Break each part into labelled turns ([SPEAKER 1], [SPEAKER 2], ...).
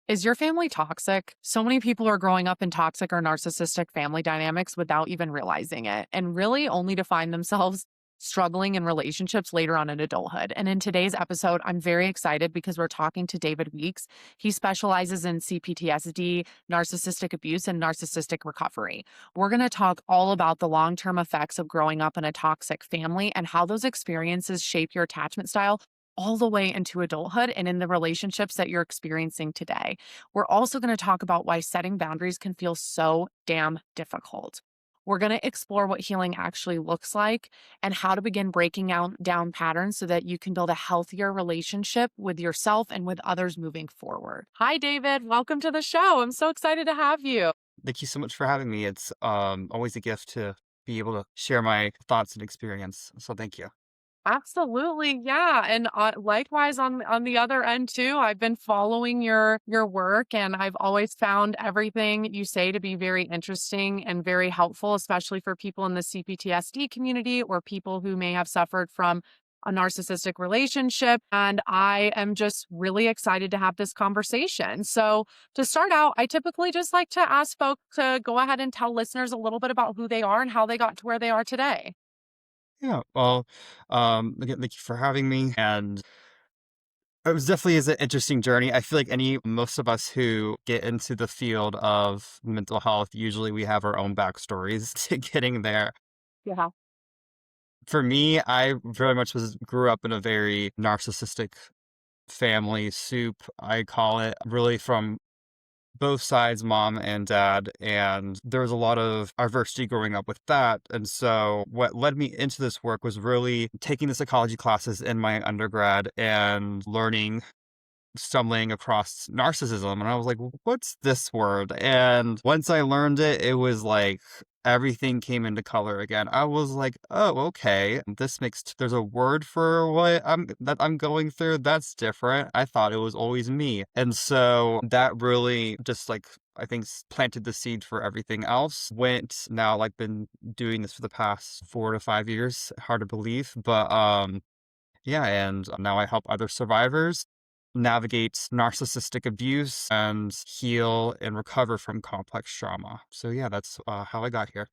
[SPEAKER 1] Is your family toxic? So many people are growing up in toxic or narcissistic family dynamics without even realizing it, and really only to find themselves struggling in relationships later on in adulthood. And in today's episode, I'm very excited because we're talking to David Weeks. He specializes in CPTSD, narcissistic abuse, and narcissistic recovery. We're going to talk all about the long term effects of growing up in a toxic family and how those experiences shape your attachment style all the way into adulthood and in the relationships that you're experiencing today. We're also going to talk about why setting boundaries can feel so damn difficult. We're going to explore what healing actually looks like and how to begin breaking out down patterns so that you can build a healthier relationship with yourself and with others moving forward. Hi, David. Welcome to the show. I'm so excited to have you.
[SPEAKER 2] Thank you so much for having me. It's always a gift to be able to share my thoughts and experience. So thank you.
[SPEAKER 1] Absolutely, yeah, and, likewise on the other end too, I've been following your work, and I've always found everything you say to be very interesting and very helpful, especially for people in the CPTSD community or people who may have suffered from a narcissistic relationship, and I am just really excited to have this conversation. So, to start out, I typically just like to ask folks to go ahead and tell listeners a little bit about who they are and how they got to where they are today.
[SPEAKER 2] Yeah. Well, again, thank you for having me. And it was definitely is an interesting journey. I feel like most of us who get into the field of mental health, usually we have our own backstories to getting there.
[SPEAKER 1] Yeah.
[SPEAKER 2] For me, I very much grew up in a very narcissistic family soup, I call it, really from both sides, mom and dad, and there was a lot of adversity growing up with that. And so what led me into this work was really taking the psychology classes in my undergrad and stumbling across narcissism. And I was like, what's this word? And once I learned it, it was like everything came into color again. I was like, oh, okay. There's a word for that I'm going through. That's different. I thought it was always me. And so that really just like, I think planted the seed for everything else. Went now, like, been doing this for the past 4 to 5 years. Hard to believe, but yeah, and now I help other survivors navigate narcissistic abuse and heal and recover from complex trauma. So yeah, that's how I got here.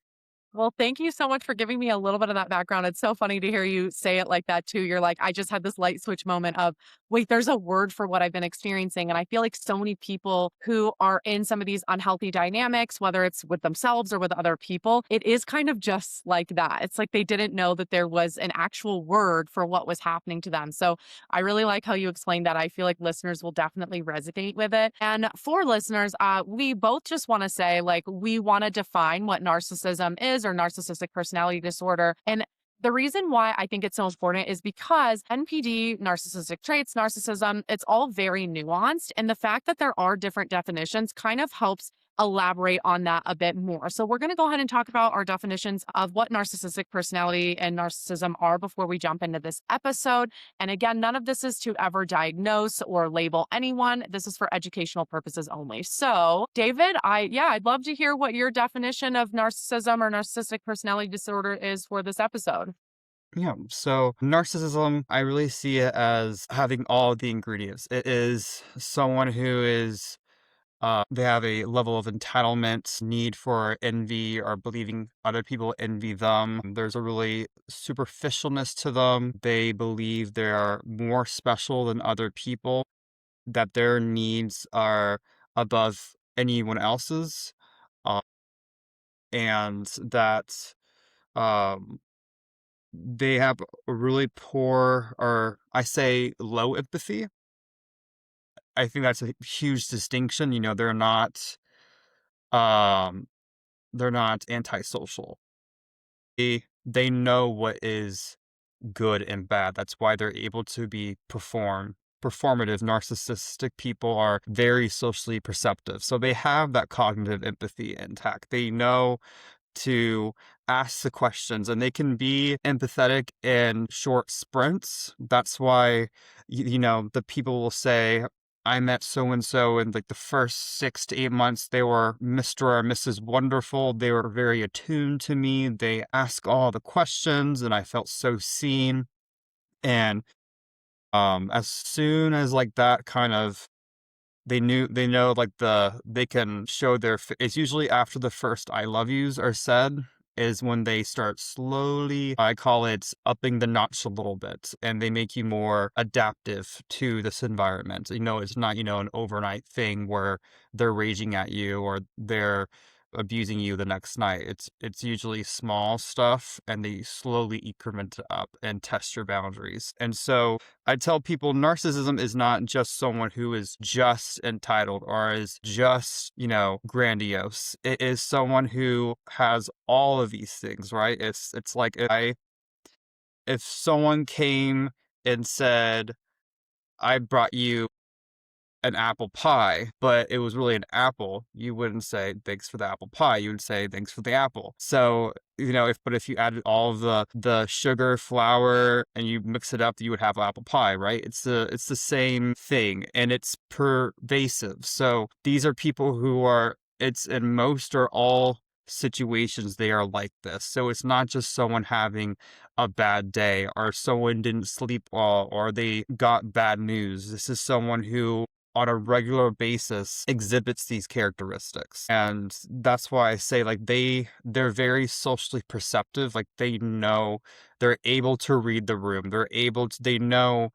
[SPEAKER 1] Well, thank you so much for giving me a little bit of that background. It's so funny to hear you say it like that too. You're like, I just had this light switch moment of, wait, there's a word for what I've been experiencing. And I feel like so many people who are in some of these unhealthy dynamics, whether it's with themselves or with other people, it is kind of just like that. It's like they didn't know that there was an actual word for what was happening to them. So I really like how you explained that. I feel like listeners will definitely resonate with it. And for listeners, we both just want to say, like, we want to define what narcissism is or narcissistic personality disorder. And the reason why I think it's so important is because NPD, narcissistic traits, narcissism, it's all very nuanced. And the fact that there are different definitions kind of helps elaborate on that a bit more. So, we're going to go ahead and talk about our definitions of what narcissistic personality and narcissism are before we jump into this episode. And again, none of this is to ever diagnose or label anyone. This is for educational purposes only. So, David, I'd love to hear what your definition of narcissism or narcissistic personality disorder is for this episode.
[SPEAKER 2] Yeah, so narcissism, I really see it as having all the ingredients. It is someone who is they have a level of entitlement, need for envy, or believing other people envy them. There's a really superficialness to them. They believe they are more special than other people, that their needs are above anyone else's, uh, and that um, they have a really poor, or I say low empathy. I think that's a huge distinction. Um, they're not antisocial. They know what is good and bad. That's why they're able to be performative. Narcissistic people are very socially perceptive. So they have that cognitive empathy intact. They know to ask the questions, and they can be empathetic in short sprints. That's why, the people will say, I met so and so in like the first 6 to 8 months, they were Mr. or Mrs. Wonderful. They were very attuned to me. They ask all the questions, and I felt so seen. And as soon as like that kind of they know, like, they can show it's usually after the first "I love yous" are said, is when they start slowly, I call it upping the notch a little bit, and they make you more adaptive to this environment. It's not, an overnight thing where they're raging at you or they're abusing you the next night. It's usually small stuff, and they slowly increment it up and test your boundaries. And so I tell people narcissism is not just someone who is just entitled or is just, grandiose. It is someone who has all of these things, right? It's like if someone came and said, "I brought you an apple pie," but it was really an apple, you wouldn't say, "Thanks for the apple pie." You would say, "Thanks for the apple." So, if you added all of the sugar, flour, and you mix it up, you would have apple pie, right? It's the same thing, and it's pervasive. So these are people who are it's in most or all situations they are like this. So it's not just someone having a bad day or someone didn't sleep well or they got bad news. This is someone who on a regular basis exhibits these characteristics. And that's why I say like they're very socially perceptive. Like they're able to read the room. They know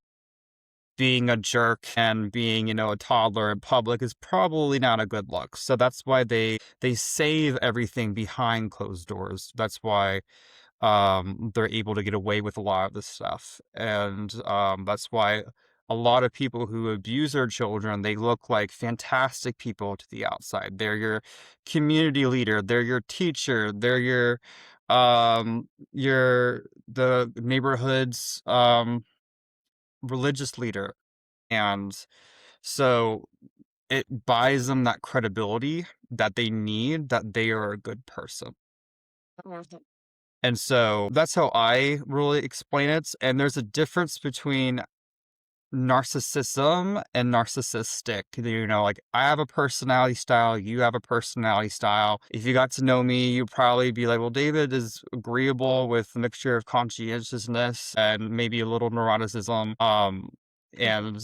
[SPEAKER 2] being a jerk and being, a toddler in public is probably not a good look. So that's why they save everything behind closed doors. That's why they're able to get away with a lot of this stuff. And that's why a lot of people who abuse their children, they look like fantastic people to the outside. They're your community leader, they're your teacher, they're the neighborhood's religious leader. And so it buys them that credibility that they need, that they are a good person.
[SPEAKER 1] Mhm.
[SPEAKER 2] And so that's how I really explain it. And there's a difference between narcissism and narcissistic. Like I have a personality style, you have a personality style. If you got to know me, you'd probably be like, well, David is agreeable with a mixture of conscientiousness and maybe a little neuroticism. And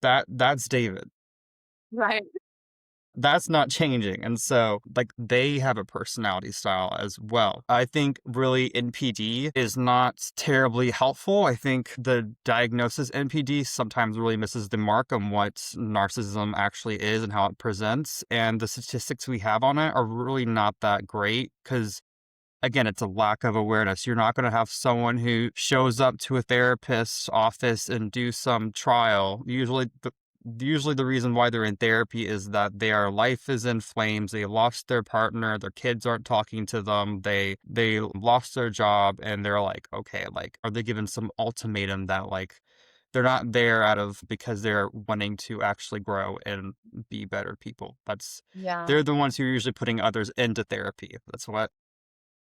[SPEAKER 2] that's David.
[SPEAKER 1] Right.
[SPEAKER 2] That's not changing, and so, like, they have a personality style as well. I think really NPD is not terribly helpful. I think the diagnosis NPD sometimes really misses the mark on what narcissism actually is and how it presents, and the statistics we have on it are really not that great because again, it's a lack of awareness. You're not going to have someone who shows up to a therapist's office and do some trial. Usually the reason why they're in therapy is that their life is in flames. They lost their partner, their kids aren't talking to them. They lost their job and they're like, okay, like are they given some ultimatum that like they're not there out of because they're wanting to actually grow and be better people.
[SPEAKER 1] Yeah.
[SPEAKER 2] They're the ones who are usually putting others into therapy. That's what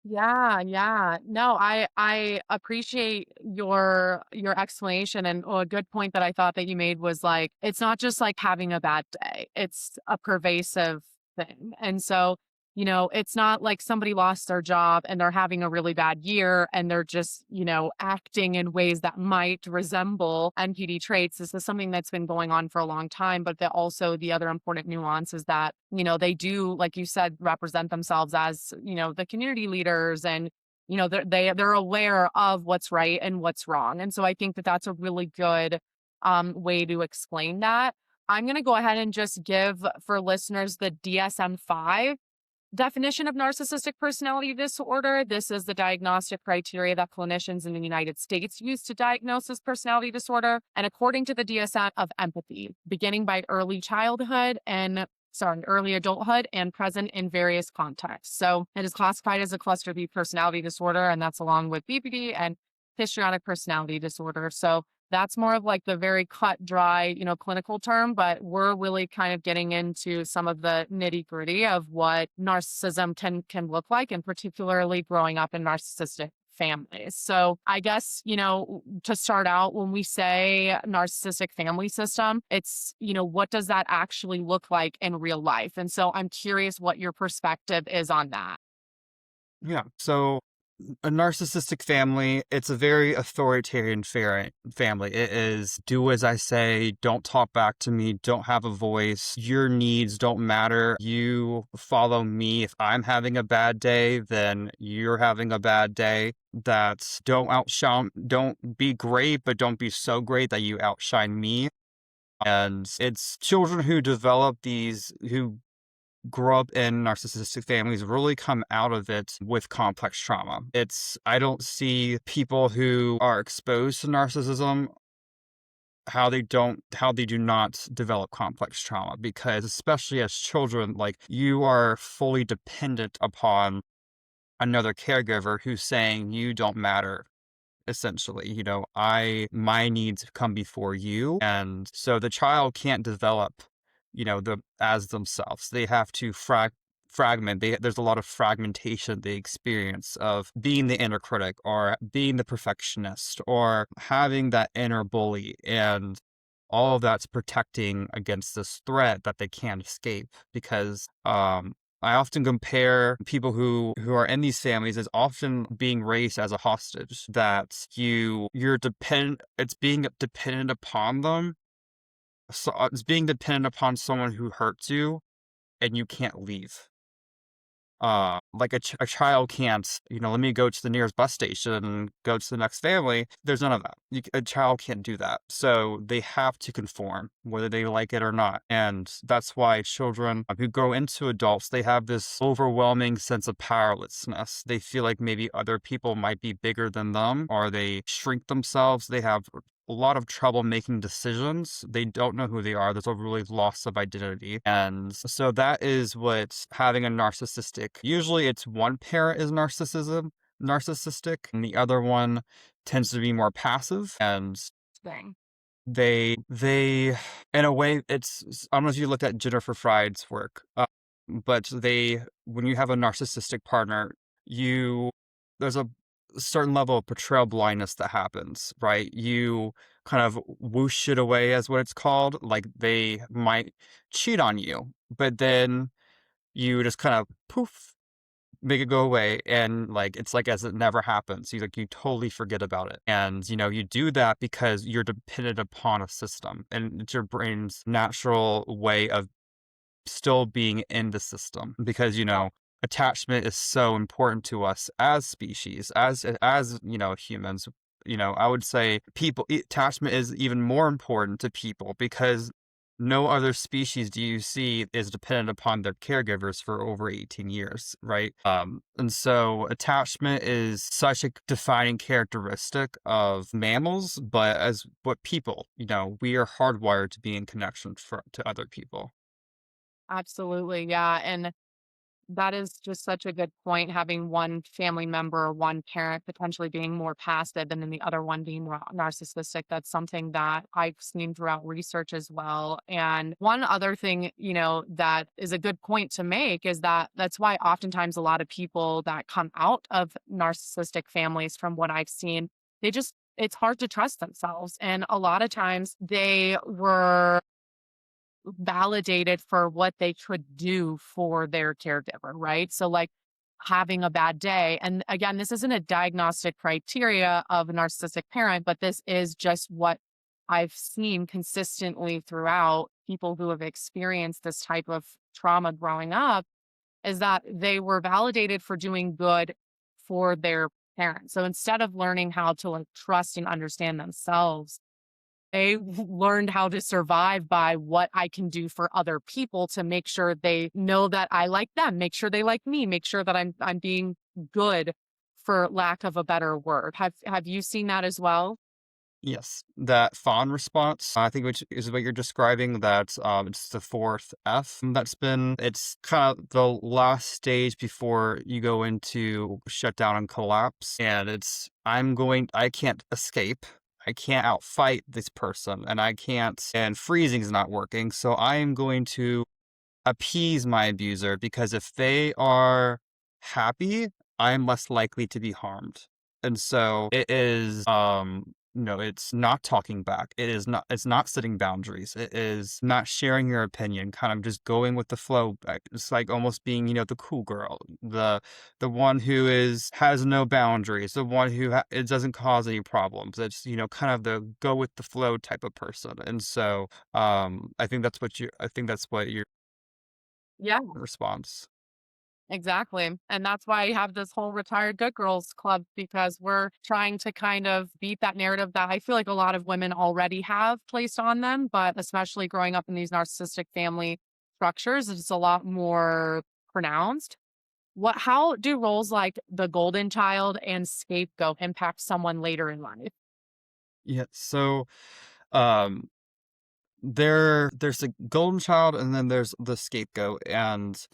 [SPEAKER 1] Yeah, yeah. No, I appreciate your explanation, and a good point that I thought that you made was like it's not just like having a bad day. It's a pervasive thing. And so, it's not like somebody lost their job and they're having a really bad year and they're just, acting in ways that might resemble NPD traits. This is something that's been going on for a long time, but also the other important nuance is that they do, like you said, represent themselves as, the community leaders and, they're aware of what's right and what's wrong. And so I think that that's a really good way to explain that. I'm going to go ahead and just give for listeners the DSM-5 definition of narcissistic personality disorder. This is the diagnostic criteria that clinicians in the United States use to diagnose this personality disorder. And according to the DSM of empathy, beginning by early adulthood and present in various contexts. So it is classified as a cluster B personality disorder, and that's along with BPD and histrionic personality disorder. So that's more of like the very cut dry, clinical term, but we're really kind of getting into some of the nitty gritty of what narcissism can look like, and particularly growing up in narcissistic families. So I guess, to start out, when we say narcissistic family system, it's, what does that actually look like in real life? And so I'm curious what your perspective is on that.
[SPEAKER 2] yeah. So A narcissistic family, it's a very authoritarian family. It is do as I say, don't talk back to me, don't have a voice. Your needs don't matter. You follow me. If I'm having a bad day, then you're having a bad day. That's don't outshine, don't be great, but don't be so great that you outshine me. And it's children who develop these, who grow up in narcissistic families really come out of it with complex trauma. I don't see people who are exposed to narcissism how they do not develop complex trauma, because especially as children, like, you are fully dependent upon another caregiver who's saying you don't matter. Essentially, my needs come before you. And so the child can't develop, as themselves. They have to fragment. There's a lot of fragmentation they experience of being the inner critic or being the perfectionist or having that inner bully. And all of that's protecting against this threat that they can't escape because, I often compare people who are in these families as often being raised as a hostage, that you're dependent, it's being dependent upon them. So it's being dependent upon someone who hurts you and you can't leave. Like a child can't, let me go to the nearest bus station and go to the next family. There's none of that. A child can't do that. So they have to conform, whether they like it or not. And that's why children who grow into adults, they have this overwhelming sense of powerlessness. They feel like maybe other people might be bigger than them, or they shrink themselves. They have a lot of trouble making decisions. They don't know who they are. There's a really loss of identity. And so that is what having a usually it's one parent is narcissistic, and the other one tends to be more passive. And
[SPEAKER 1] Thing.
[SPEAKER 2] they in a way, I don't know if you looked at Jennifer Fried's work, but when you have a narcissistic partner, you there's a certain level of portrayal blindness that happens, right? You kind of whoosh it away, as what it's called. Like, they might cheat on you, but then you just kind of poof, make it go away, and, like, it's like as it never happens. You totally forget about it. And, you do that because you're dependent upon a system, and it's your brain's natural way of still being in the system, because, attachment is so important to us as species, as humans. I would say attachment is even more important to people, because no other species do you see is dependent upon their caregivers for over 18 years, right? And so attachment is such a defining characteristic of mammals, but people, we are hardwired to be in connection to other people.
[SPEAKER 1] Absolutely. Yeah. And that is just such a good point, having one family member or one parent potentially being more passive and then the other one being more narcissistic. That's something that I've seen throughout research as well. And one other thing, that is a good point to make is that that's why oftentimes a lot of people that come out of narcissistic families, from what I've seen, it's hard to trust themselves. And a lot of times they were validated for what they could do for their caregiver, right? So, like, having a bad day. And again, this isn't a diagnostic criteria of a narcissistic parent, but this is just what I've seen consistently throughout people who have experienced this type of trauma growing up, is that they were validated for doing good for their parents. So instead of learning how to, like, trust and understand themselves, they learned how to survive by what I can do for other people to make sure they know that I like them, make sure they like me, make sure that I'm being good, for lack of a better word. Have you seen that as well?
[SPEAKER 2] Yes, that fawn response, I think, which is what you're describing, that it's the fourth F it's kind of the last stage before you go into shutdown and collapse. And I can't escape. I can't outfight this person, and freezing is not working. So I am going to appease my abuser, because if they are happy, I'm less likely to be harmed. And so it is, it's not talking back. It's not setting boundaries. It is not sharing your opinion, kind of just going with the flow. It's like almost being, the cool girl, the one who has no boundaries, the one who it doesn't cause any problems. It's, kind of the go with the flow type of person. And so I think that's what your
[SPEAKER 1] Yeah.
[SPEAKER 2] response.
[SPEAKER 1] Exactly. And that's why I have this whole retired good girls club because we're trying to kind of beat that narrative that I feel like a lot of women already have placed on them, but especially growing up in these narcissistic family structures, it's a lot more pronounced. How do roles like the golden child and scapegoat impact someone later in life?
[SPEAKER 2] Yeah. So um there's a golden child and then there's the scapegoat. And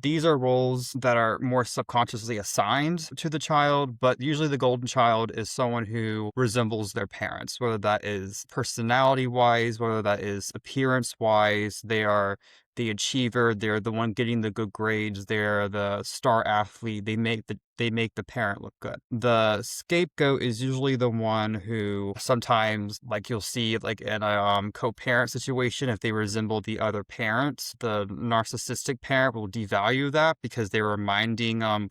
[SPEAKER 2] these are roles that are more subconsciously assigned to the child, but usually the golden child is someone who resembles their parents, whether that is personality wise, whether that is appearance wise. They are the achiever, they're the one getting the good grades, they're the star athlete, they make the parent look good. The scapegoat is usually the one who sometimes, like, you'll see, like, in a co-parent situation, if they resemble the other parent, the narcissistic parent will devalue that because they're reminding of,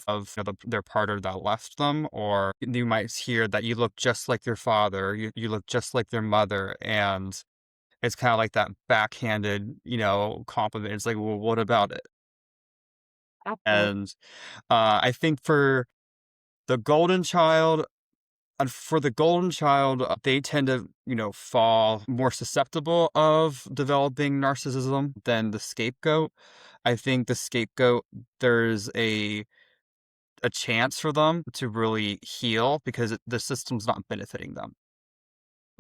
[SPEAKER 2] their partner that left them. Or you might hear that you look just like your father, you look just like their mother. And it's kind of like that backhanded, compliment. It's like, well, what about it?
[SPEAKER 1] Absolutely.
[SPEAKER 2] And I think the golden child, for the golden child, they tend to, fall more susceptible of developing narcissism than the scapegoat. I think the scapegoat, there's a chance for them to really heal because the system's not benefiting them.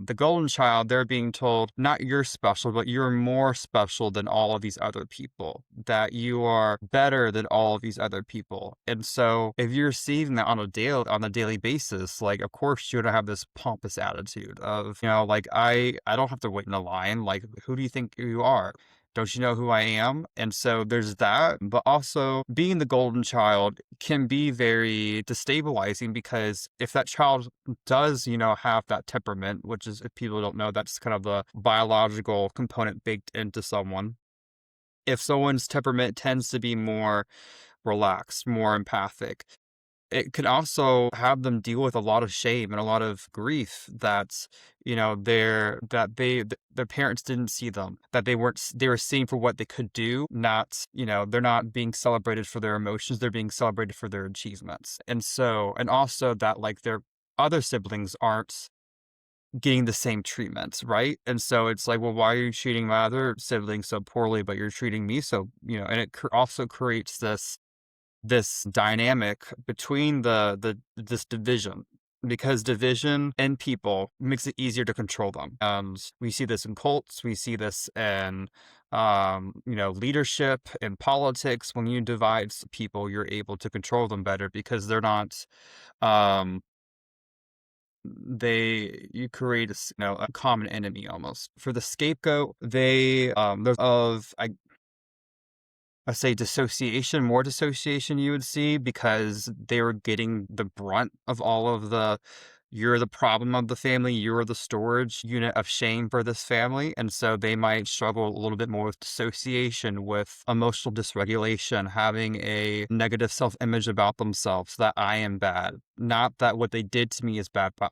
[SPEAKER 2] The golden child, they're being told, not you're special, but you're more special than all of these other people, that you are better than all of these other people. And so if you're receiving that on a daily basis, like, of course you're gonna have this pompous attitude of, like, I don't have to wait in a line. Like, who do you think you are? Don't you know who I am? And so there's that. But also, being the golden child can be very destabilizing because if that child does, have that temperament, which is, if people don't know, that's kind of the biological component baked into someone. If someone's temperament tends to be more relaxed, more empathic, it can also have them deal with a lot of shame and a lot of grief that, their parents didn't see them, that they were seen for what they could do, not, they're not being celebrated for their emotions, they're being celebrated for their achievements. And also that, like, their other siblings aren't getting the same treatment, right? And so it's like, well, why are you treating my other sibling so poorly, but you're treating me so, and it also creates this dynamic between this division, because division in people makes it easier to control them. We see this in cults, we see this in leadership and politics. When you divide people, you're able to control them better because they're not um you create a common enemy almost. For the scapegoat, they there's of I say dissociation, more dissociation you would see because they were getting the brunt of all of you're the problem of the family, you're the storage unit of shame for this family. And so they might struggle a little bit more with dissociation, with emotional dysregulation, having a negative self image about themselves that I am bad. Not that what they did to me is bad, but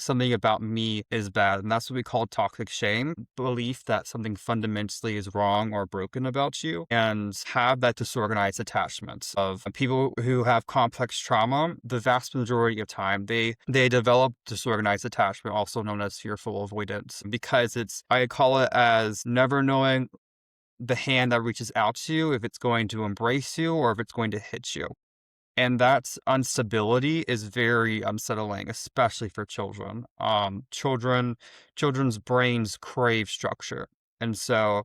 [SPEAKER 2] something about me is bad. And that's what we call toxic shame, belief that something fundamentally is wrong or broken about you, and have that disorganized attachment. Of people who have complex trauma, the vast majority of time, they develop disorganized attachment, also known as fearful avoidance, because I call it as never knowing the hand that reaches out to you, if it's going to embrace you or if it's going to hit you. And that instability is very unsettling, especially for children. Children's brains crave structure. And so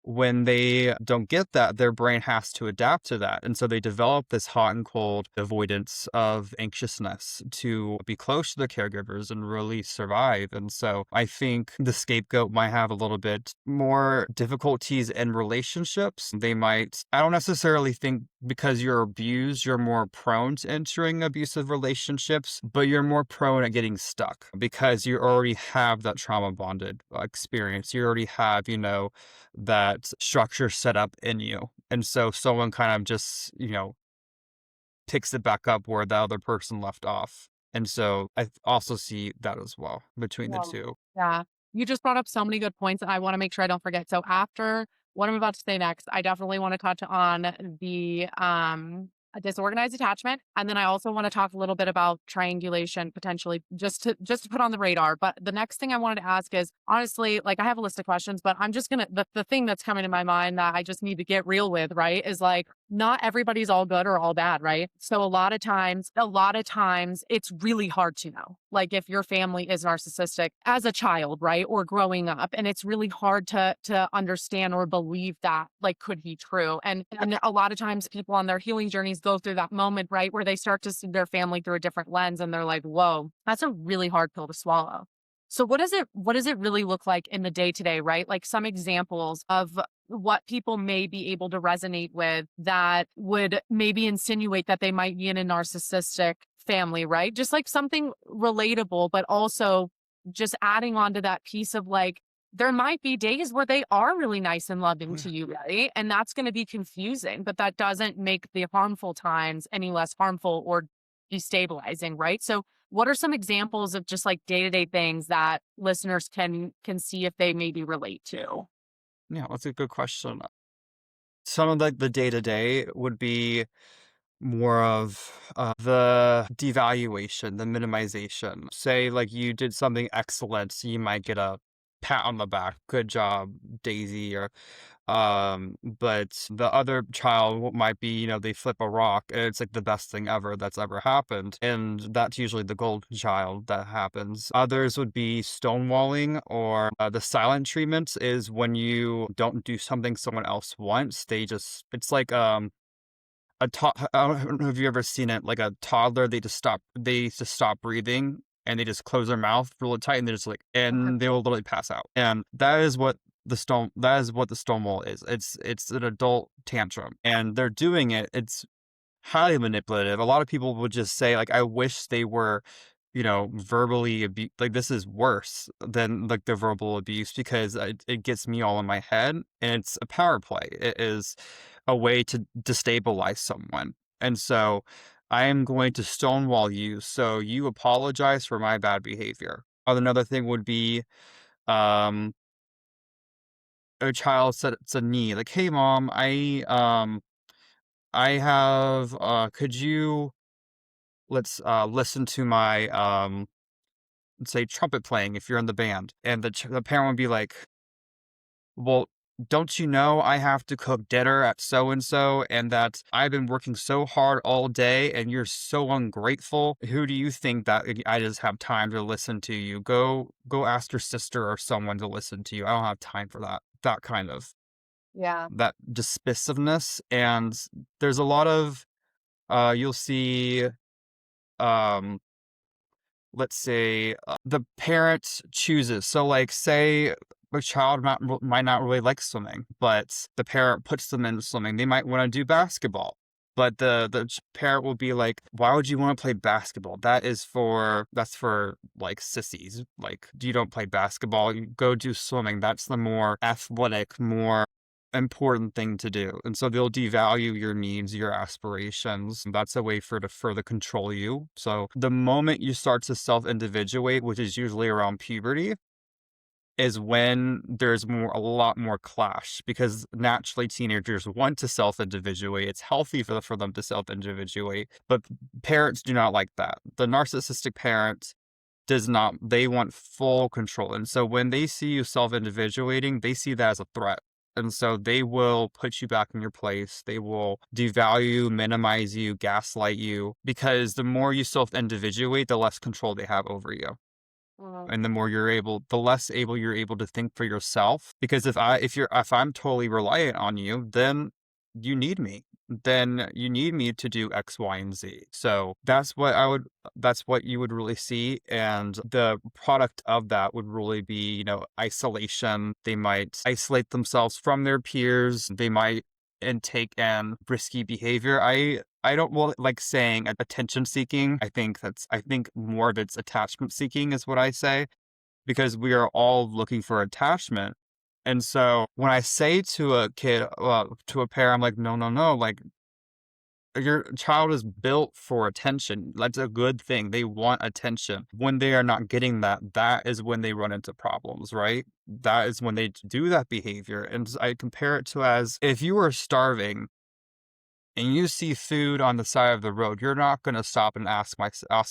[SPEAKER 2] when they don't get that, their brain has to adapt to that. And so they develop this hot and cold avoidance of anxiousness to be close to the caregivers and really survive. And so I think the scapegoat might have a little bit more difficulties in relationships. They might, I don't necessarily think because you're abused, you're more prone to entering abusive relationships, but you're more prone at getting stuck because you already have that trauma bonded experience. You already have, that structure set up in you. And so someone kind of just, picks it back up where the other person left off. And so I also see that as well between the
[SPEAKER 1] Yeah.
[SPEAKER 2] two.
[SPEAKER 1] Yeah. You just brought up so many good points, and I wanna make sure I don't forget. So after what I'm about to say next, I definitely wanna touch on the, disorganized attachment, and then I also wanna talk a little bit about triangulation potentially just to put on the radar. But the next thing I wanted to ask is, honestly, like, I have a list of questions, but I'm just gonna the thing that's coming to my mind that I just need to get real with, right, is, like, not everybody's all good or all bad, right? So a lot of times it's really hard to know. Like if your family is narcissistic as a child, right? Or growing up, and it's really hard to understand or believe that like could be true. And a lot of times people on their healing journeys go through that moment, right? Where they start to see their family through a different lens and they're like, whoa, that's a really hard pill to swallow. So what does it really look like in the day to day, right? Like some examples of what people may be able to resonate with that would maybe insinuate that they might be in a narcissistic family, right? Just like something relatable, but also just adding on to that piece of like, there might be days where they are really nice and loving to you, right? And that's going to be confusing, but that doesn't make the harmful times any less harmful or destabilizing, right? So what are some examples of just like day-to-day things that listeners can see if they maybe relate to?
[SPEAKER 2] Yeah, that's a good question. Some of the day to day would be more of the devaluation, the minimization. Say, like, you did something excellent, so you might get a pat on the back. Good job, Daisy. Or, but the other child might be, they flip a rock, and it's like the best thing ever that's ever happened. And that's usually the golden child that happens. Others would be stonewalling, or the silent treatment is when you don't do something someone else wants. It's like, I don't know if you've ever seen it, like a toddler, they just stop breathing and they just close their mouth really tight and they're just like, and they will literally pass out. And that is what the stonewall is. It's an adult tantrum and they're doing it. It's highly manipulative. A lot of people would just say, like, I wish they were, verbally like, this is worse than like the verbal abuse because it gets me all in my head and it's a power play. It is a way to destabilize someone. And so I am going to stonewall you so you apologize for my bad behavior. Another thing would be um a child sets a need, like, hey mom, I have could you let's listen to my let's say trumpet playing if you're in the band. And the parent would be like, well, don't you know I have to cook dinner at so and so and that I've been working so hard all day and you're so ungrateful? Who do you think that I just have time to listen to you? Go ask your sister or someone to listen to you. I don't have time for that. That kind of
[SPEAKER 1] Yeah.
[SPEAKER 2] that dismissiveness. And there's a lot of you'll see um let's say, the parent chooses. So, like, say a child might not really like swimming, but the parent puts them in swimming. They might want to do basketball, but the parent will be like, "Why would you want to play basketball? That's for like sissies. Like, you don't play basketball. You go do swimming. That's the more athletic, more important thing to do." And so they'll devalue your needs, your aspirations. That's a way to further control you. So the moment you start to self-individuate, which is usually around puberty, is when there's a lot more clash because naturally teenagers want to self-individuate. It's healthy for them to self-individuate, but parents do not like that. The narcissistic parent does not, they want full control. And so when they see you self-individuating, they see that as a threat. And so they will put you back in your place. They will devalue, minimize you, gaslight you, because the more you self-individuate, the less control they have over you.
[SPEAKER 1] Mm.
[SPEAKER 2] and the more you're able the less able you're able to think for yourself, because if I'm totally reliant on you, then you need me. Then you need me to do X, Y, and Z. So that's what you would really see, and the product of that would really be, isolation. They might isolate themselves from their peers. They might and take an risky behavior. I don't well, like saying attention seeking. I think more of it's attachment seeking is what I say, because we are all looking for attachment. And so when I say to a kid, to a parent, I'm like, no, no, no, like your child is built for attention. That's a good thing. They want attention. When they are not getting that, that is when they run into problems, right? That is when they do that behavior. And I compare it to as if you were starving and you see food on the side of the road, you're not going to stop and ask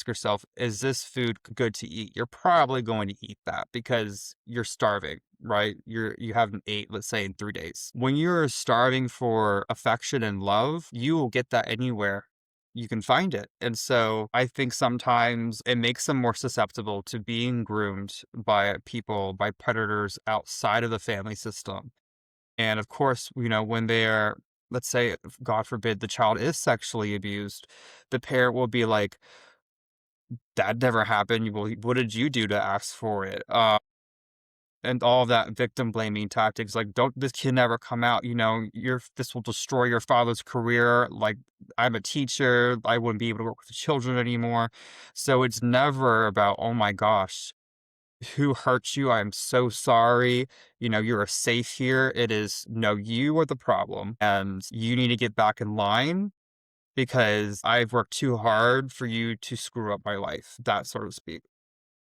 [SPEAKER 2] yourself, is this food good to eat? You're probably going to eat that because you're starving, right? You haven't ate, let's say, in 3 days. When you're starving for affection and love, you will get that anywhere you can find it. And so I think sometimes it makes them more susceptible to being groomed by people, by predators outside of the family system. And of course, when they're, let's say, God forbid, the child is sexually abused, the parent will be like, that never happened. Well, what did you do to ask for it? And all of that victim blaming tactics, like, don't this kid never come out, this will destroy your father's career. Like, I'm a teacher. I wouldn't be able to work with the children anymore. So it's never about, oh my gosh, who hurt you? I'm so sorry. You're safe here. It is, no, you are the problem and you need to get back in line because I've worked too hard for you to screw up my life, that sort of speak.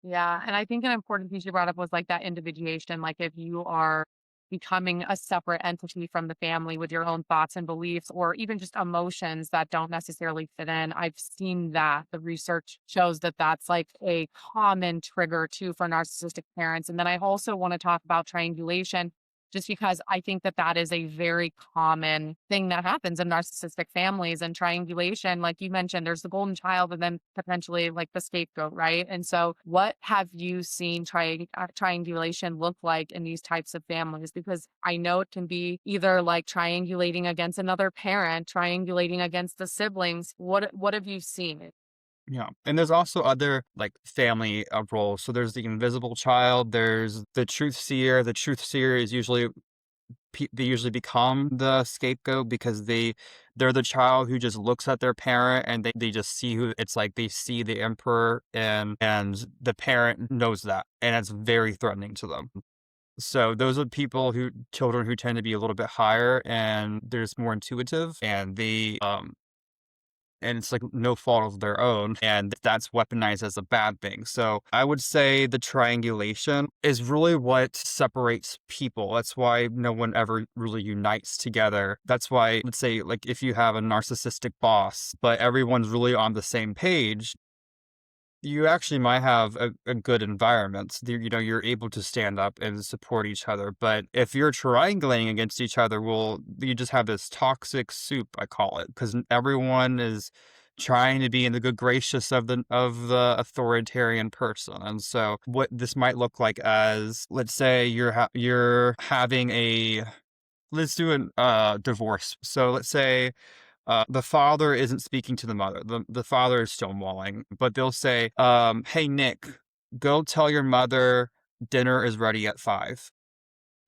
[SPEAKER 1] Yeah, and I think an important piece you brought up was like that individuation. Like if you are becoming a separate entity from the family with your own thoughts and beliefs, or even just emotions that don't necessarily fit in. I've seen that the research shows that that's like a common trigger too for narcissistic parents. And then I also want to talk about triangulation, just because I think that that is a very common thing that happens in narcissistic families. And triangulation, like you mentioned, there's the golden child and then potentially like the scapegoat, right? And so, what have you seen triangulation look like in these types of families? Because I know it can be either like triangulating against another parent, triangulating against the siblings. What have you seen?
[SPEAKER 2] Yeah. And there's also other like family roles. So there's the invisible child, there's the truth seer. The truth seer is usually they usually become the scapegoat because they're the child who just looks at their parent and they just see who it's like they see the emperor, and the parent knows that and it's very threatening to them. So those are children who tend to be a little bit higher and there's more intuitive, and it's like no fault of their own, and that's weaponized as a bad thing. So I would say the triangulation is really what separates people. That's why no one ever really unites together. That's why, let's say, like if you have a narcissistic boss, but everyone's really on the same page, you actually might have a good environment. You're able to stand up and support each other. But if you're triangulating against each other, well, you just have this toxic soup, I call it, because everyone is trying to be in the good gracious of the authoritarian person. And so, what this might look like as, let's say, you're having a let's do a divorce. So let's say the father isn't speaking to the mother. The father is stonewalling, but they'll say, "Hey Nick, go tell your mother dinner is ready at 5."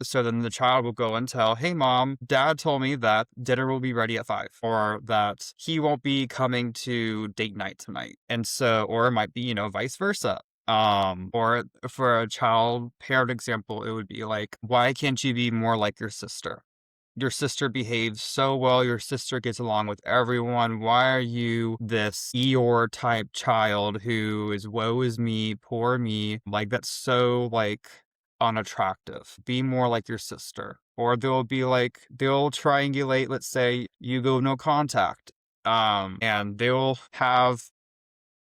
[SPEAKER 2] So then the child will go and tell, "Hey mom, dad told me that dinner will be ready at 5, or that he won't be coming to date night tonight." And so, or it might be, vice versa. Or for a child parent example, it would be like, "Why can't you be more like your sister? Your sister behaves so well. Your sister gets along with everyone. Why are you this Eeyore type child who is woe is me, poor me? Like, that's so, like, unattractive. Be more like your sister." Or they'll triangulate, let's say you go no contact. And they'll have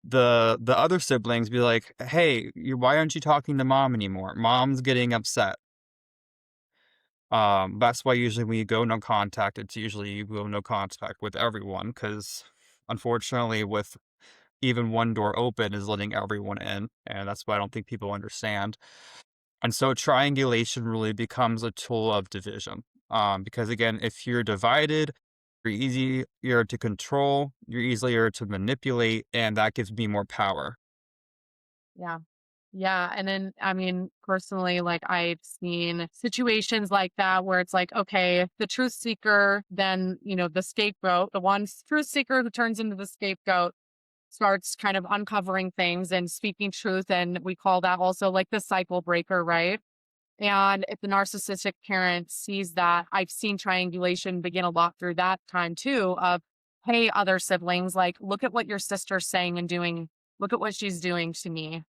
[SPEAKER 2] the other siblings be like, "Hey, why aren't you talking to mom anymore? Mom's getting upset." That's why usually when you go no contact, it's usually you go no contact with everyone, because unfortunately with even one door open is letting everyone in, and that's what I don't think people understand. And so triangulation really becomes a tool of division. Because again, if you're divided, you're easier to control, you're easier to manipulate, and that gives me more power.
[SPEAKER 1] Yeah. Yeah, and then, I mean, personally, like, I've seen situations like that where it's like, okay, the truth seeker, then, the scapegoat, the one truth seeker who turns into the scapegoat starts kind of uncovering things and speaking truth, and we call that also, like, the cycle breaker, right? And if the narcissistic parent sees that, I've seen triangulation begin a lot through that time too of, hey, other siblings, like, look at what your sister's saying and doing. Look at what she's doing to me.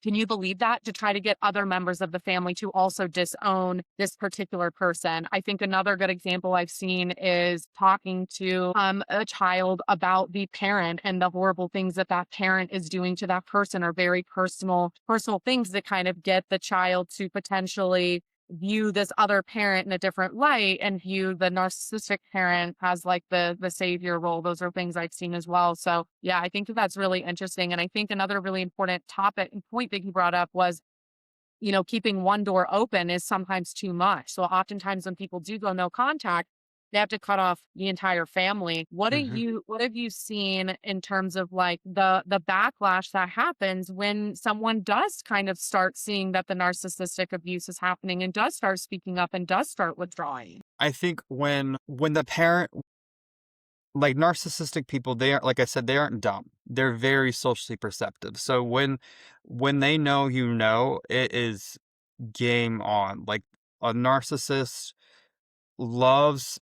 [SPEAKER 1] Can you believe that? To try to get other members of the family to also disown this particular person. I think another good example I've seen is talking to a child about the parent and the horrible things that that parent is doing to that person, are very personal things that kind of get the child to potentially view this other parent in a different light and view the narcissistic parent as like the savior role. Those are things I've seen as well. So yeah, I think that that's really interesting. And I think another really important topic and point that you brought up was, keeping one door open is sometimes too much. So oftentimes when people do go no contact, they have to cut off the entire family. What have you seen in terms of like the backlash that happens when someone does kind of start seeing that the narcissistic abuse is happening and does start speaking up and does start withdrawing?
[SPEAKER 2] I think when the parent like narcissistic people, they are like I said, they aren't dumb. They're very socially perceptive. So when they know you know, it is game on. Like a narcissist loves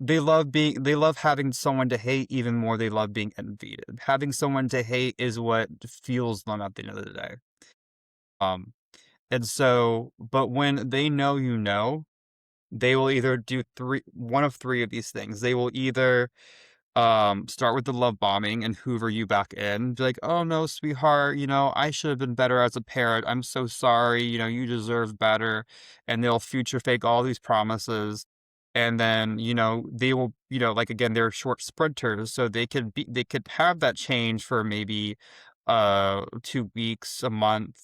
[SPEAKER 2] they love having someone to hate even more they love being envied. Having someone to hate is what fuels them at the end of the day. Um and so but when they know you know, they will either do one of three of these things. They will either start with the love bombing and hoover you back in. Be like, "Oh no, sweetheart, I should have been better as a parent. I'm so sorry. You deserve better." And they'll future fake all these promises. And then, they will, like again, they're short sprinters, so they could have that change for maybe 2 weeks, a month,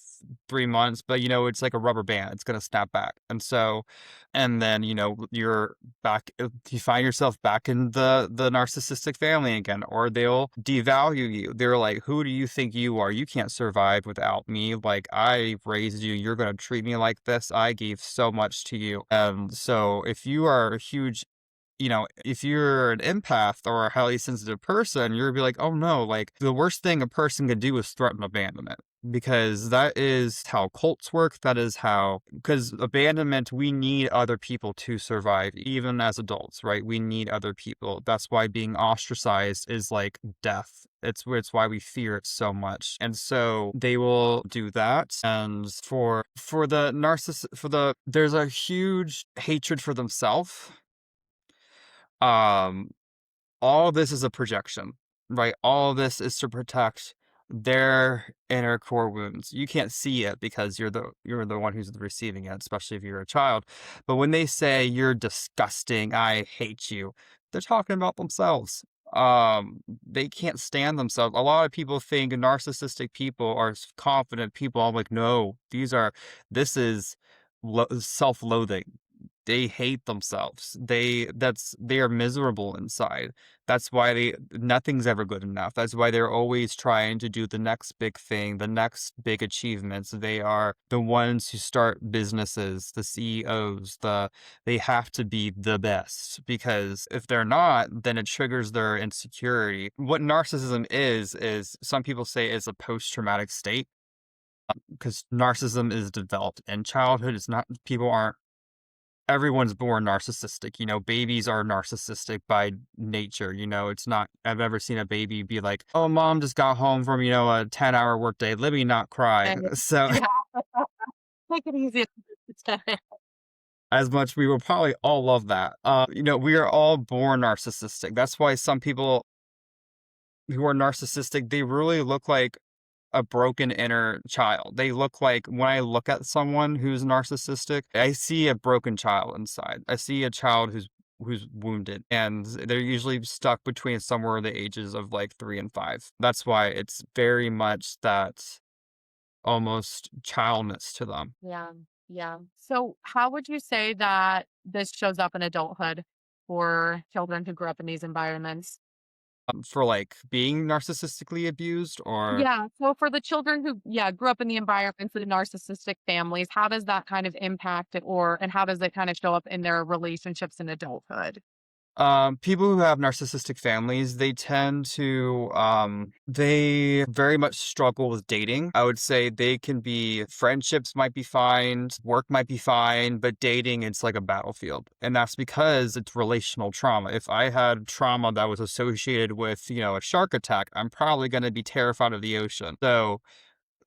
[SPEAKER 2] 3 months, but it's like a rubber band. It's gonna snap back. And then, you're back you find yourself back in the narcissistic family again, or they'll devalue you. They're like, "Who do you think you are? You can't survive without me. Like, I raised you. You're gonna treat me like this. I gave so much to you." So if you are a huge if you're an empath or a highly sensitive person, you'll be like, "Oh no, like the worst thing a person can do is threaten abandonment." Because that is how cults work. That is how, because abandonment, we need other people to survive, even as adults, right? We need other people. That's why being ostracized is like death. It's why we fear it so much. And so they will do that. And for the there's a huge hatred for themselves. um all this is a projection, right? All this is to protect their inner core wounds. You can't see it because you're the one who's receiving it, especially if you're a child. But when they say you're disgusting, I hate you, they're talking about themselves. They can't stand themselves. A lot of people think narcissistic people are confident people. I'm like, no, this is self-loathing. They hate themselves. They are miserable inside. That's why nothing's ever good enough. That's why they're always trying to do the next big thing, the next big achievements. They are the ones who start businesses, the CEOs, they have to be the best, because if they're not, then it triggers their insecurity. What narcissism is some people say is a post-traumatic state, because narcissism is developed in childhood. It's not people aren't everyone's born narcissistic. Babies are narcissistic by nature. It's not, I've ever seen a baby be like, "Oh, mom just got home from, a 10-hour workday. Let me not cry."
[SPEAKER 1] And
[SPEAKER 2] So,
[SPEAKER 1] yeah, make it easy.
[SPEAKER 2] as much we will probably all love that. We are all born narcissistic. That's why some people who are narcissistic, they really look like a broken inner child. They look like, when I look at someone who's narcissistic, I see a broken child inside. I see a child who's who's wounded, and they're usually stuck between somewhere the ages of like 3 and 5. That's why it's very much that almost childness to them.
[SPEAKER 1] Yeah. Yeah. So, how would you say that this shows up in adulthood for children who grew up in these environments?
[SPEAKER 2] For like being narcissistically abused or
[SPEAKER 1] Yeah. So, for the children who, yeah, grew up in the environments of narcissistic families, how does that kind of impact it, or and how does it kind of show up in their relationships in adulthood?
[SPEAKER 2] People who have narcissistic families, they tend to, they very much struggle with dating. I would say they can be friendships might be fine, work might be fine, but dating, it's like a battlefield. And that's because it's relational trauma. If I had trauma that was associated with, a shark attack, I'm probably going to be terrified of the ocean. So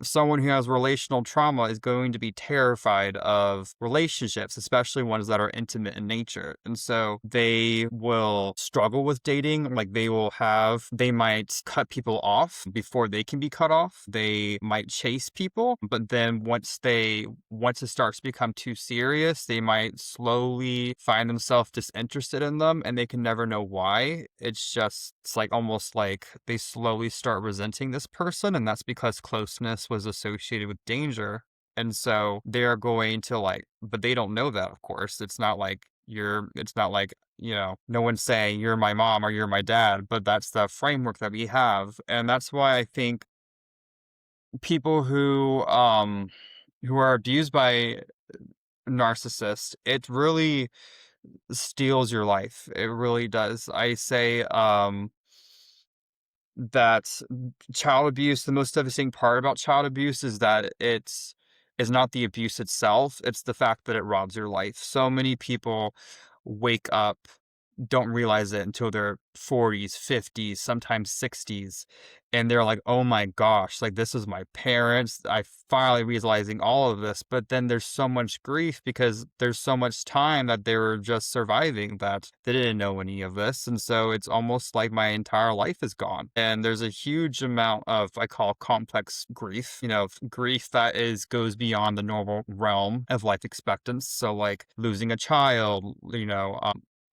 [SPEAKER 2] someone who has relational trauma is going to be terrified of relationships, especially ones that are intimate in nature. And so they will struggle with dating. Like they might cut people off before they can be cut off. They might chase people, but then once it starts to become too serious, they might slowly find themselves disinterested in them and they can never know why. It's like almost like they slowly start resenting this person, and that's because closeness was associated with danger. And so they're going to but they don't know that, of course. It's not like, no one's saying you're my mom or you're my dad, but that's the framework that we have. And that's why I think people who are abused by narcissists, it really steals your life. It really does. I say, that child abuse, the most devastating part about child abuse is that it's is not the abuse itself, it's the fact that it robs your life. So many people wake up, don't realize it until their 40s, 50s, sometimes 60s, and they're like, "Oh my gosh, like, this is my parents, I finally realizing all of this," but then there's so much grief because there's so much time that they were just surviving that they didn't know any of this, and so it's almost like my entire life is gone, and there's a huge amount of, I call complex grief, grief that is goes beyond the normal realm of life expectancy, so, like, losing a child,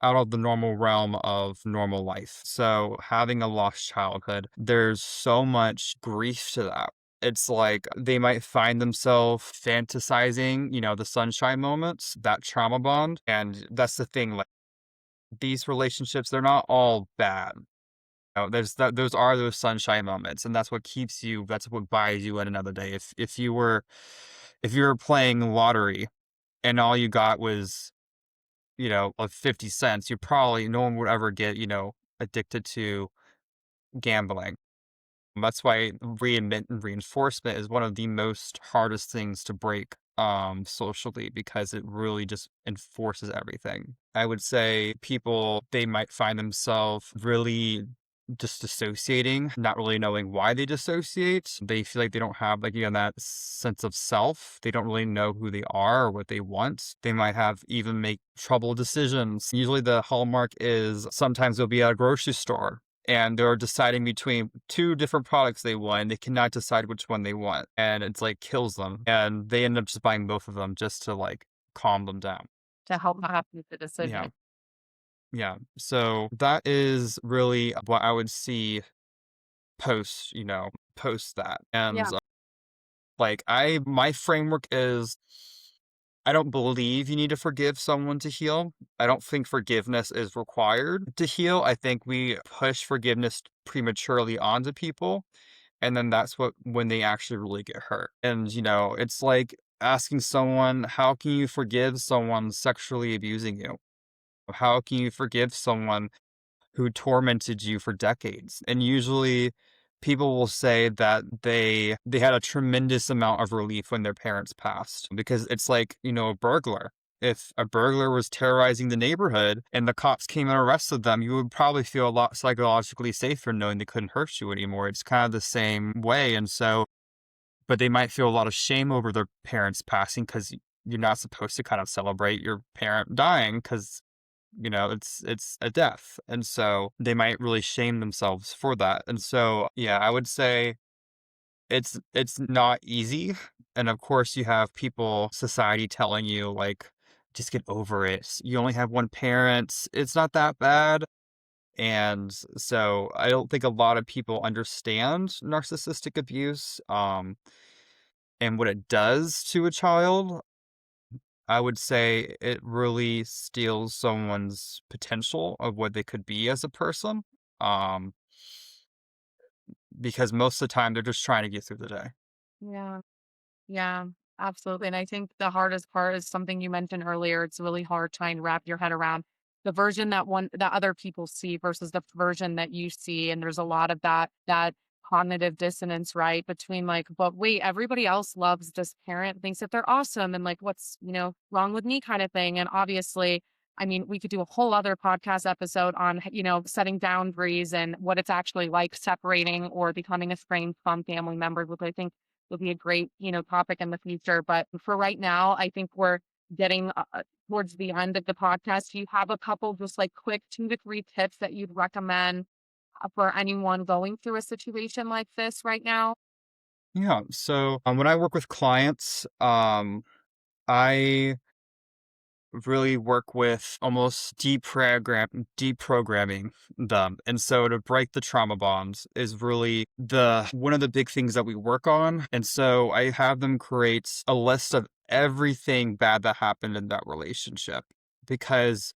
[SPEAKER 2] out of the normal realm of normal life. So having a lost childhood, there's so much grief to that. It's like they might find themselves fantasizing, the sunshine moments, that trauma bond. And that's the thing, like these relationships, they're not all bad. Those are those sunshine moments, and that's what buys you in another day. If you were playing lottery and all you got was of 50 cents, no one would ever get, addicted to gambling. That's why reinforcement is one of the most hardest things to break socially because it really just enforces everything. I would say people they might find themselves really just dissociating, not really knowing why they dissociate. They feel like they don't have that sense of self. They don't really know who they are or what they want. They might have even make trouble decisions. Usually the hallmark is sometimes they'll be at a grocery store and they're deciding between two different products they want. They cannot decide which one they want. And it's like kills them. And they end up just buying both of them just to like calm them down.
[SPEAKER 1] To help them make the
[SPEAKER 2] Yeah.
[SPEAKER 1] decision.
[SPEAKER 2] Yeah. So that is really what I would see post that. And
[SPEAKER 1] Yeah.
[SPEAKER 2] my framework is I don't believe you need to forgive someone to heal. I don't think forgiveness is required to heal. I think we push forgiveness prematurely onto people. And then that's when they actually really get hurt. And, it's like asking someone, how can you forgive someone sexually abusing you? How can you forgive someone who tormented you for decades? And usually people will say that they had a tremendous amount of relief when their parents passed because it's like, a burglar. If a burglar was terrorizing the neighborhood and the cops came and arrested them, you would probably feel a lot psychologically safer knowing they couldn't hurt you anymore. It's kind of the same way. And so, but they might feel a lot of shame over their parents passing because you're not supposed to kind of celebrate your parent dying because it's a death, and so they might really shame themselves for that, and so, yeah, I would say it's not easy, and of course, you have society telling you, like, just get over it. You only have one parent. It's not that bad. And so I don't think a lot of people understand narcissistic abuse, and what it does to a child. I would say it really steals someone's potential of what they could be as a person, um, because most of the time they're just trying to get through the day.
[SPEAKER 1] Yeah. Yeah, absolutely. And I think the hardest part is something you mentioned earlier. It's really hard trying to wrap your head around the version that other people see versus the version that you see. And there's a lot of that cognitive dissonance, right? Between like, but wait, everybody else loves this parent, thinks that they're awesome, and like what's, wrong with me kind of thing. And obviously, I mean, we could do a whole other podcast episode on, setting boundaries and what it's actually like separating or becoming estranged from family members, which I think will be a great, topic in the future. But for right now, I think we're getting towards the end of the podcast. Do you have a couple just like quick 2 to 3 tips that you'd recommend for anyone going through a situation like this right now?
[SPEAKER 2] Yeah. So when I work with clients, I really work with almost deprogramming them. And so to break the trauma bonds is really the one of the big things that we work on. And so I have them create a list of everything bad that happened in that relationship. Because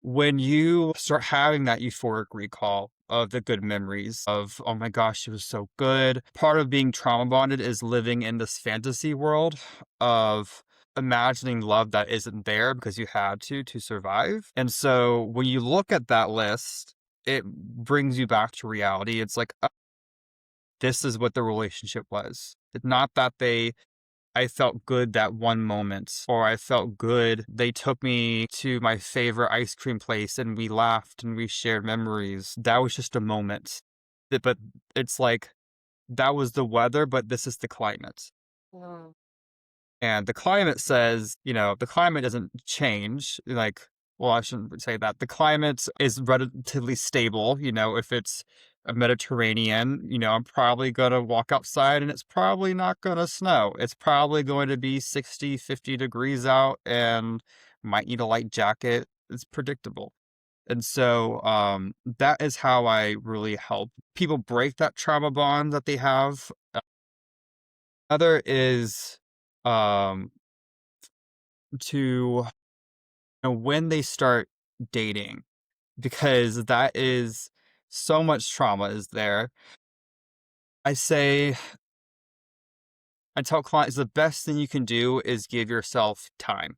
[SPEAKER 2] when you start having that euphoric recall of the good memories of, oh my gosh, it was so good. Part of being trauma bonded is living in this fantasy world of imagining love that isn't there because you had to survive. And so when you look at that list, it brings you back to reality. It's like, this is what the relationship was. It's not that I felt good that one moment, or I felt good. They took me to my favorite ice cream place and we laughed and we shared memories. That was just a moment. But it's like that was the weather, but this is the climate.
[SPEAKER 1] Mm.
[SPEAKER 2] And the climate says, the climate doesn't change. Like, well, I shouldn't say that. The climate is relatively stable. If it's a Mediterranean, I'm probably going to walk outside and it's probably not going to snow. It's probably going to be 60, 50 degrees out and might need a light jacket. It's predictable. And so that is how I really help people break that trauma bond that they have. Other is um to when they start dating, because that is so much trauma is there. I say, I tell clients the best thing you can do is give yourself time.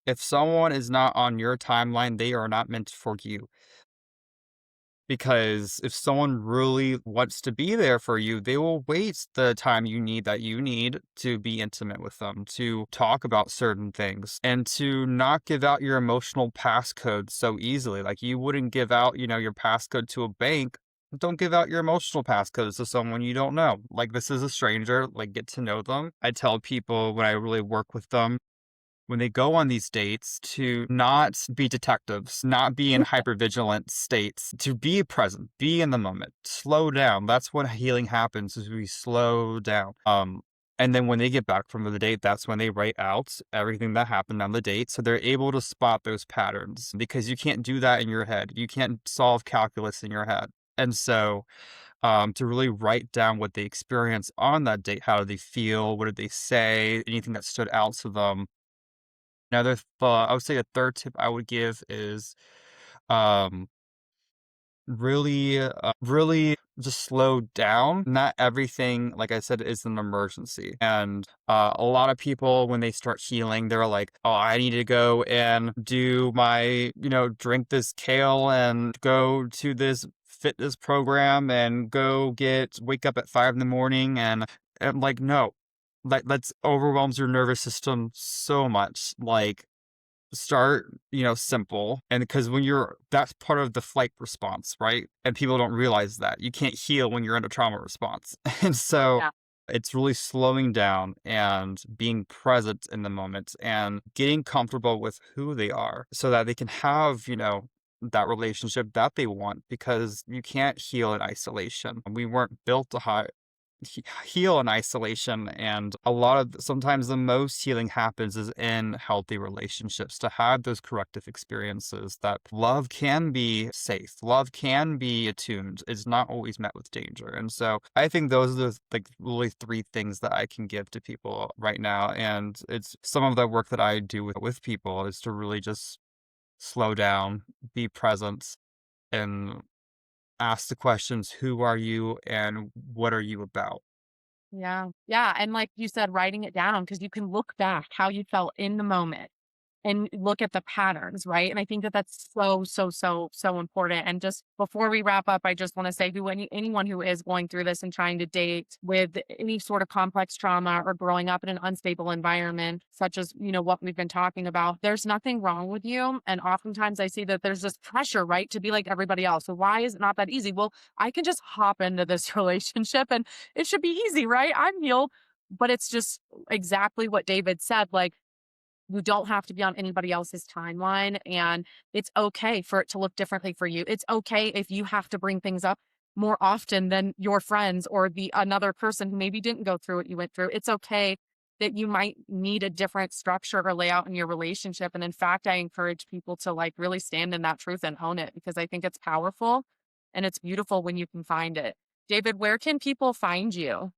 [SPEAKER 2] If someone is not on your timeline, they are not meant for you. Because if someone really wants to be there for you, they will wait the time that you need to be intimate with them, to talk about certain things, and to not give out your emotional passcode so easily. Like you wouldn't give out, your passcode to a bank. Don't give out your emotional passcodes to someone you don't know. Like this is a stranger, like get to know them. I tell people when I really work with them, when they go on these dates, to not be detectives, not be in hypervigilant states, to be present, be in the moment, slow down. That's when healing happens is we slow down. And then when they get back from the date, that's when they write out everything that happened on the date. So they're able to spot those patterns because you can't do that in your head. You can't solve calculus in your head. And so to really write down what they experienced on that date, how did they feel? What did they say? Anything that stood out to them. Another thought, I would say a third tip I would give is, um, really just slow down. Not everything, like I said, is an emergency. And a lot of people, when they start healing, they're like, oh, I need to go and do my, drink this kale and go to this fitness program and wake up at 5 in the morning. And I'm like, no, that's overwhelms your nervous system so much. Like, start, simple. And because that's part of the flight response, right? And people don't realize that you can't heal when you're in a trauma response. And so
[SPEAKER 1] Yeah.
[SPEAKER 2] it's really slowing down and being present in the moment and getting comfortable with who they are so that they can have, that relationship that they want, because you can't heal in isolation. We weren't built to heal in isolation. And a lot of sometimes the most healing happens is in healthy relationships, to have those corrective experiences that love can be safe, love can be attuned, it's not always met with danger. And so I think those are the like really three things that I can give to people right now. And it's some of the work that I do with people is to really just slow down, be present, and ask the questions, who are you and what are you about?
[SPEAKER 1] Yeah. Yeah. And like you said, writing it down because you can look back how you felt in the moment and look at the patterns, right? And I think that that's so, so, so, so important. And just before we wrap up, I just want to say to anyone who is going through this and trying to date with any sort of complex trauma or growing up in an unstable environment, such as, what we've been talking about, there's nothing wrong with you. And oftentimes I see that there's this pressure, right, to be like everybody else. So why is it not that easy? Well, I can just hop into this relationship and it should be easy, right? I'm healed. But it's just exactly what David said. Like, you don't have to be on anybody else's timeline, and it's okay for it to look differently for you. It's okay if you have to bring things up more often than your friends or the another person who maybe didn't go through what you went through. It's okay that you might need a different structure or layout in your relationship. And in fact, I encourage people to like really stand in that truth and own it because I think it's powerful and it's beautiful when you can find it. David, where can people find you?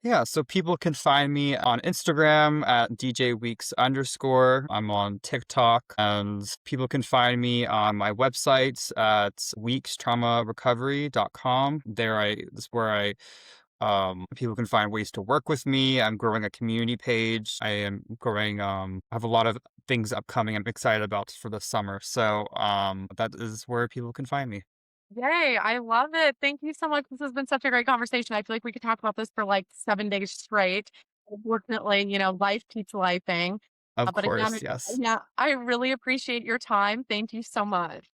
[SPEAKER 2] Yeah, so people can find me on Instagram at DJWeeks underscore. I'm on TikTok, and people can find me on my website at weekstraumarecovery.com. That's where people can find ways to work with me. I'm growing a community page. I am growing, I have a lot of things upcoming I'm excited about for the summer. So, that is where people can find me.
[SPEAKER 1] Yay, I love it. Thank you so much. This has been such a great conversation. I feel like we could talk about this for like 7 days straight. Unfortunately, life keeps lifing.
[SPEAKER 2] Of
[SPEAKER 1] But again,
[SPEAKER 2] course, yes.
[SPEAKER 1] yeah, I really appreciate your time. Thank you so much.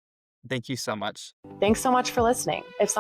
[SPEAKER 2] Thank you so much.
[SPEAKER 1] Thanks so much for listening. If